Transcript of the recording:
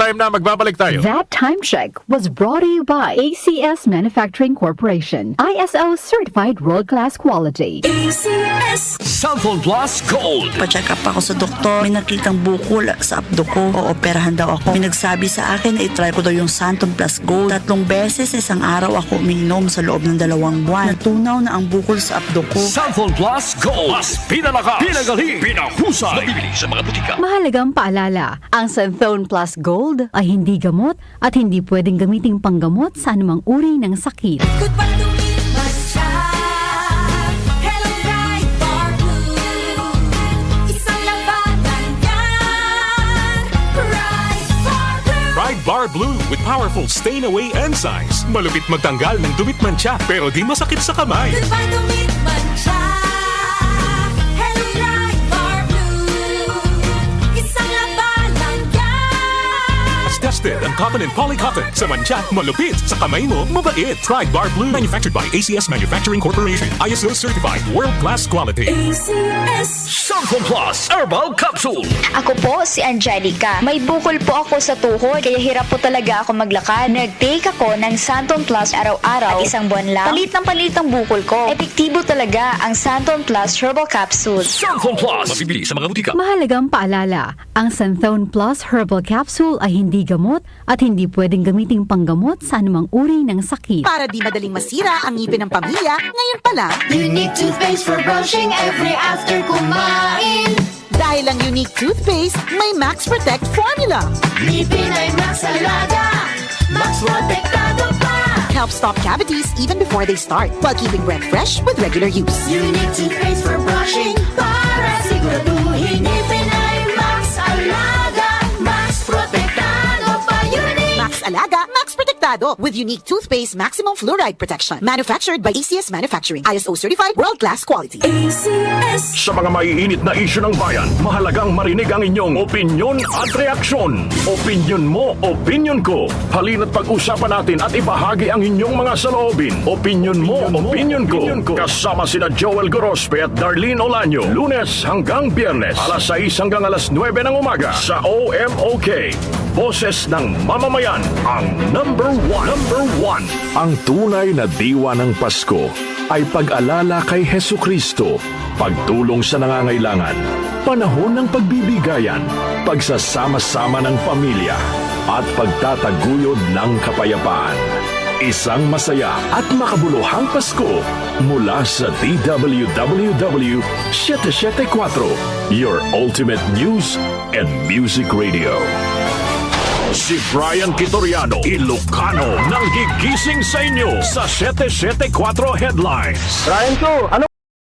time na magbabalik tayo. That time check was brought to you by ACS Manufacturing Corporation. ISO certified world-class quality. Sample Plus Gold. Pa-check up ako sa doktor. May nakitang bukol sa abdo ko. Ooperahan daw ako. May nagsabi sa akin na itry ko daw yung Santon Plus Gold. 3 beses isang araw ako umiinom sa loob ng 2 buwan. Natunaw na ang bukol sa abdo ko. Sample Plus Gold. Mas pinalakas, pinagaling, pinahusay. Mabibili sa mga butika. Mahalagang paalala, ang Santhone Plus Gold ay hindi gamot at hindi pwedeng gamiting panggamot sa anumang uri ng sakit. Goodbye to me, Masya. Hello, bright bar blue. Isang labanan yan. Bright bar blue. Pride Bar Blue with powerful stain-away enzymes. Malupit magtanggal ng dumit mancha pero di masakit sa kamay. Goodbye to me, Masya. Hello, bright bar blue. Isang labanan yan. As tested ang cotton and polycotton. Sa mancha, malupit. Sa kamay mo, mabait. Pride Bar Blue. Manufactured by ACS Manufacturing Corporation. ISO certified. World-class quality. Sample Plus Herbal Capsule. Ako po si Angelica. May bukol po ako sa tuhod kaya hirap po talaga ako maglakad. Nag-take ako ng Santon Plus araw-araw at 1 buwan lang. Palit ang bukol ko. Epektibo talaga ang Santon Plus Herbal Capsule. Sample Plus. Mabibili sa mga butika. Mahalagang paalala, ang Santhone Plus Herbal Capsule ay hindi gamot at hindi pwedeng gamiting panggamot sa anumang uri ng sakit. Para di madaling masira ang ngipin ng pamilya, ngayon pa lang, Unique toothpaste for brushing every after kumain. dahil ang unique toothpaste, may Max Protect formula. Ngipin ay Max Alaga. Max Protectado pa. Helps stop cavities even before they start, while keeping breath fresh with regular use. Unique toothpaste for brushing para siguraduhin ngipin ay Max Alaga. Max Protectado pa. Unique. Max Alaga, Max Protectado with unique toothpaste maximum fluoride protection. Manufactured by ACS Manufacturing. ISO certified world-class quality. ACS. Sa mga maiinit na isyu ng bayan, mahalagang marinig ang inyong opinyon at reaksyon. Opinyon mo, opinyon ko. Halina't pag-usapan natin at ibahagi ang inyong mga saloobin. Opinyon mo, opinyon ko. Kasama sina Joel Gorospe at Darlene Olaño. Lunes hanggang Biyernes, alas 6 hanggang alas 9 ng umaga sa OMOK. Boses ng mamamayan, ang number one. Ang tunay na diwa ng Pasko ay pag-alala kay Hesukristo, pagtulong sa nangangailangan, panahon ng pagbibigayan, pagsasama-sama ng pamilya, at pagtataguyod ng kapayapaan. Isang masaya at makabuluhang Pasko mula sa DWWW 774, your ultimate news and music radio. Si Brian Kitoriano, Ilocano, nang gigising sa inyo sa 774 Headlines. Brian ko, ano